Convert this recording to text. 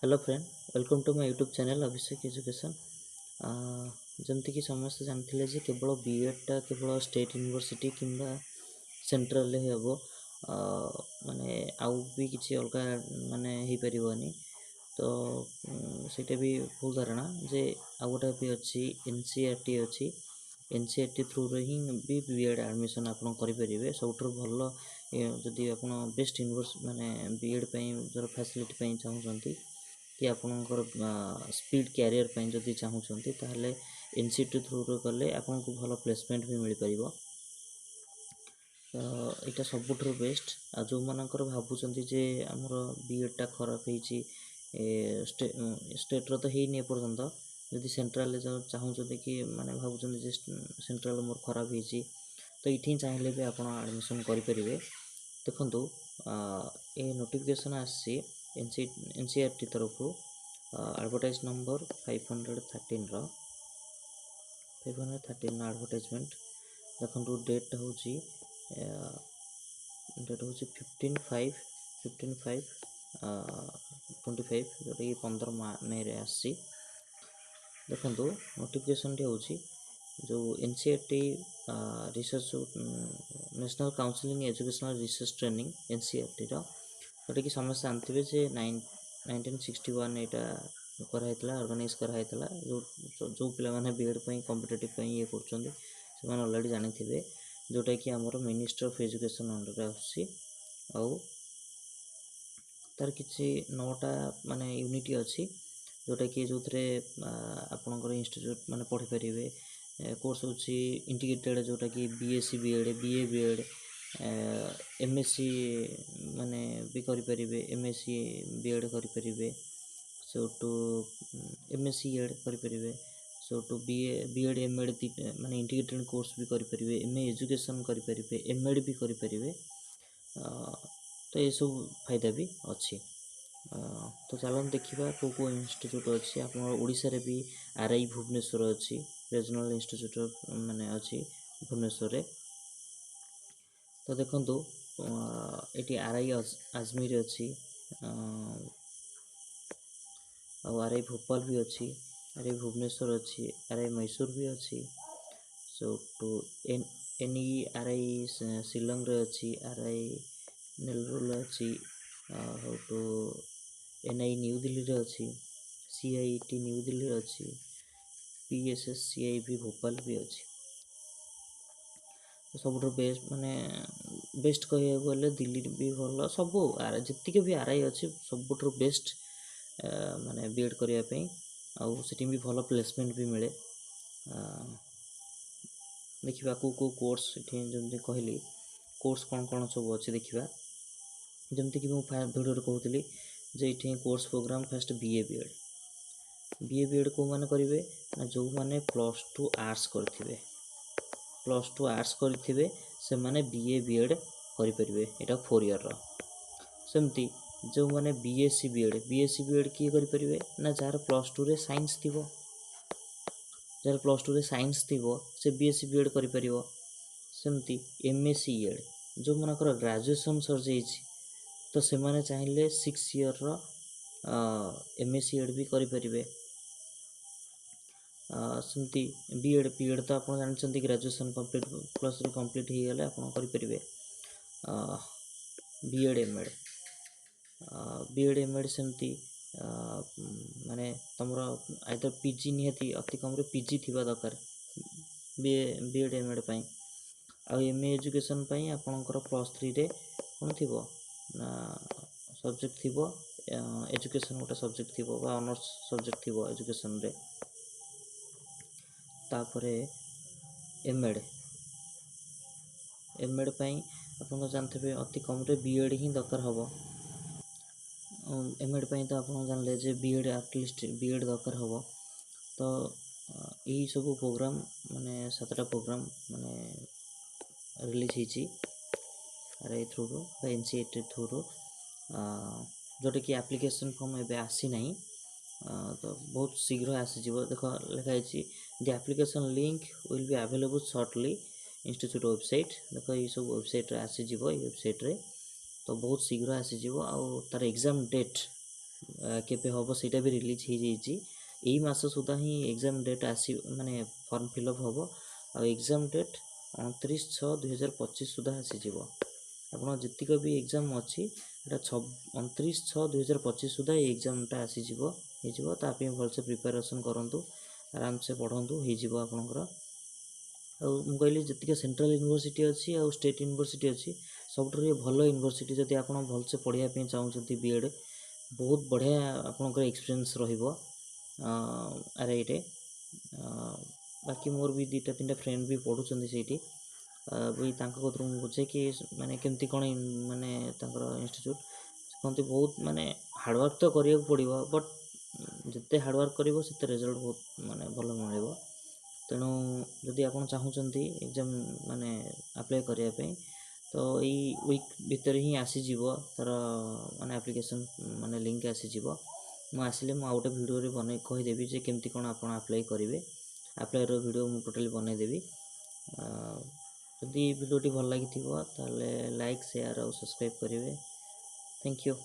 Hello friend, welcome to my YouTube channel Abhishek education. जमती कि समस्त जानते जे केवल बीएडटा केवल स्टेट यूनिवर्सिटी किंबा सेंट्रल हेब माने आउ भी किसी अलग माने हो पारनी। तो ସେଇଟା ବି ଭୁଲ ଧାରଣା ଯେ ଆଉ ଗୋଟେ ବି ଅଛି ଏନସିଇଆରଟି ଅଛି। ଏନସିଇଆରଟି ଥ୍ରୁରେ ହିଁ ବି ବିଏଡ୍ ଆଡ଼ମିସନ୍ ଆପଣ କରିପାରିବେ। ସବୁଠାରୁ ଭଲ ଯଦି ଆପଣ ବେଷ୍ଟ ମାନେ ବିଏଡ୍ ପାଇଁ ଧର ଫ୍ୟାସିଲିଟି ପାଇଁ ଚାହୁଁଛନ୍ତି कि आपणकर स्पीड क्यारियर ପାଇଁ ଯଦି ଚାହୁଁଛନ୍ତି ତାହେଲେ ଏନସିଇଆରଟି ଥ୍ରୁରେ ଗଲେ ଆପଣଙ୍କୁ ଭଲ ପ୍ଲେସମେଣ୍ଟ ବି ମିଳିପାରିବ। ଏଇଟା ସବୁଠାରୁ ବେଷ୍ଟ। ଆଉ ଯେଉଁମାନଙ୍କର ଭାବୁଛନ୍ତି ଯେ ଆମର ବିଏଡ଼୍ଟା ଖରାପ ହେଇଛି ଷ୍ଟେଟ୍ର ତ ହେଇନି ଏପର୍ଯ୍ୟନ୍ତ, ଯଦି ସେଣ୍ଟ୍ରାଲରେ ଚାହୁଁଛନ୍ତି କି ମାନେ ଭାବୁଛନ୍ତି ଯେ ସେଣ୍ଟ୍ରାଲ ମୋର ଖରାପ ହେଇଛି ତ ଏଇଠି ଚାହିଁଲେ ବି ଆପଣ ଆଡ଼ମିସନ୍ କରିପାରିବେ। ଦେଖନ୍ତୁ ଏ ନୋଟିଫିକେସନ୍ ଆସିଛି एनसीईआरटी तरफ एडवर्टाइज नंबर 513 एडवर्टाइजमेंट देखो डेट हूँ 15/5/25 जोटा कि 15 मे रे आसी। देखो नोटिफिकेशन हूँ जो NCERT research national counselling educational research training NCERT जोटा कि समस्त जानते जे 1961 यहाँ कराई ऑर्गेनाइज कराई जो पिला माने बीएड कॉम्पिटिटिव ये कर ऑलरेडी जानी थे जोटा कि आमर मिनिस्टर ऑफ एजुकेशन अंडर आसी तार किसी 9टा माने यूनिटी अच्छी जोटा कि जो थे आपणकर इंस्टीट्यूट माने पढ़ी पारे कोर्स हूँ इंटीग्रेटेड जोटा कि BSc BEd BA BEd MSc माने भी करें एमएससी बीएड करें सेटू एमएससी एड करें सेटू बीएड एमएड माने इंटीग्रेटेड कोर्स भी करें एमए एजुकेशन करें एमएड भी करें। तो ये सब फायदा भी अच्छी। तो चलन देखा कौ कौ इंस्टीट्यूट अच्छी आप ओडिशा रे भी आरआई भुवनेश्वर अच्छी रीजनल इंस्टीट्यूट माने अच्छी भुवनेश्वर। तो देखो ये आरआई आजमेर अच्छी आरआई भोपाल भी अच्छी आरआई भुवनेश्वर अच्छी आरआई मैसूर भी अच्छी सो टू एनई आरआई शिलंग रे अच्छी आरआई नेलरोल अच्छी हाउ टू एनआई न्यू दिल्ली रे अच्छी सीआईटी न्यू दिल्ली रे अच्छी पीएसएस सीआईबी भोपाल भी अच्छी। सब बेस्ट माने बेस्ट कह गले दिल्ली भी भल सब जी भी आरआई अच्छी सब बेस्ट माने बीएड करने आउट भी भल प्लेसमेंट भी मिले। देखा कौ कौ कोर्स जमी कहली कोर्स कौन कौन सब अच्छे देखा जमती कि मुझे भिडियो कहती जे ये course program first BA BEd कौ मैंने करेंगे ना जो मैंने +2 आर्ट्स करेंगे +2 आर्ट्स करेंगे से माने बीए बीएड करेंगे यहाँ 4 ईयर सेमती जो मैंने बीएससी बीएड किए करेंगे ना जार +2 रे साइंस थी जार +2 रे साइंस थी से बीएससी बीएड करें। सेमती एमएससी एड जो मनकर ग्रेजुएशन सर जाइए तो से माने चाहिए 6 ईयर एमएससी एड भी करें। सेमती बीएड बीएड तो आप जानते ग्रेजुएशन कंप्लीट +3 कंप्लीट हो गले आप करेंगे बीएड एमएड सेमती माने तुम आइदर पीजी निहती अति कम पीजी थी दरकार बीएड एमएड एमए एजुकेशन आपणकर +3 रे कौन थी ना सब्जेक्ट थी एजुकेशन गोटे सब्जेक्ट थी ऑनर्स सब्जेक्ट थी एजुकेशन रे। तापर एमएड आप जानते अति कम बीएड ही दरकार हम एमएड तो आप जानले जे बीएड एटलिस्ट बीएड दरकार हम। तो यही सब प्रोग्राम माने 7टा प्रोग्राम माने रिलीज होती आरआई थ्रू एनसीईआरटी थ्रू जोटा कि एप्लिकेशन फॉर्म एवं आसी ना तो बहुत शीघ्र आसीज देख लिखाई the application link will be available shortly institute website देख ये सब वेबसाइट आसीज वेबसाइट रे तो बहुत शीघ्र आसीज आउ तार एग्जाम डेट केबे हम ସେଇଟା भी रिलीज हो जाइए यही मास सुधा ही एग्जाम डेट आसी माने फॉर्म फिलअप हम आ एग्जाम डेट 29/6/2025 सुधा आसीज ଆପଣ ଯେତିକ ବି ଏକ୍ଜାମ୍ ଅଛି ଏଇଟା 29/6/2025 ସୁଦ୍ଧା ଏଇ ଏକ୍ଜାମ୍ଟା ହେଇଯିବ ତା ପାଇଁ ଭଲସେ ପ୍ରିପାରେସନ୍ କରନ୍ତୁ ଆରାମସେ ପଢ଼ନ୍ତୁ ହେଇଯିବ ଆପଣଙ୍କର। ଆଉ ମୁଁ କହିଲି ଯେତିକି ସେଣ୍ଟ୍ରାଲ୍ ୟୁନିଭର୍ସିଟି ଅଛି ଆଉ ଷ୍ଟେଟ୍ ୟୁନିଭର୍ସିଟି ଅଛି ସବୁଠାରୁ ଭଲ ୟୁନିଭର୍ସିଟି ଯଦି ଆପଣ ଭଲସେ ପଢ଼ିବା ପାଇଁ ଚାହୁଁଛନ୍ତି ବିଏଡ଼୍ ବହୁତ ବଢ଼ିଆ ଆପଣଙ୍କର ଏକ୍ସପିରିଏନ୍ସ ରହିବ ଆର୍ଆଇରେ। ବାକି ମୋର ବି 2-3ଟା ଫ୍ରେଣ୍ଡ ବି ପଢ଼ୁଛନ୍ତି ସେଇଠି ବି ତାଙ୍କ କତରୁ ମୁଁ ବୁଝେ କି ମାନେ କେମିତି କ'ଣ ମାନେ ତାଙ୍କର ଇନଷ୍ଟିଚ୍ୟୁଟ୍ କୁହନ୍ତି ବହୁତ ମାନେ ହାର୍ଡ଼ୱାର୍କ ତ କରିବାକୁ ପଡ଼ିବ ବଟ୍ ଯେତେ ହାର୍ଡ଼ୱାର୍କ କରିବ ସେତେ ରେଜଲ୍ଟ ବହୁତ ମାନେ ଭଲ ମିଳିବ। ତେଣୁ ଯଦି ଆପଣ ଚାହୁଁଛନ୍ତି ଏକ୍ଜାମ୍ ମାନେ ଆପ୍ଲାଏ କରିବା ପାଇଁ ତ ଏଇ ୱିକ୍ ଭିତରେ ହିଁ ଆସିଯିବ ତାର ମାନେ ଆପ୍ଲିକେସନ୍ ମାନେ ଲିଙ୍କ୍ ଆସିଯିବ। ମୁଁ ଆସିଲେ ମୁଁ ଆଉ ଗୋଟେ ଭିଡ଼ିଓରେ ବନେଇ କହିଦେବି ଯେ କେମିତି କ'ଣ ଆପଣ ଆପ୍ଲାଏ କରିବେ। ଆପ୍ଲାଏର ଭିଡ଼ିଓ ମୁଁ ଟୋଟାଲି ବନେଇଦେବି। ଯଦି ଭିଡ଼ିଓଟି ଭଲ ଲାଗିଥିବ ତାହେଲେ ଲାଇକ୍ ସେୟାର ଆଉ ସବସ୍କ୍ରାଇବ୍ କରିବେ। Thank you.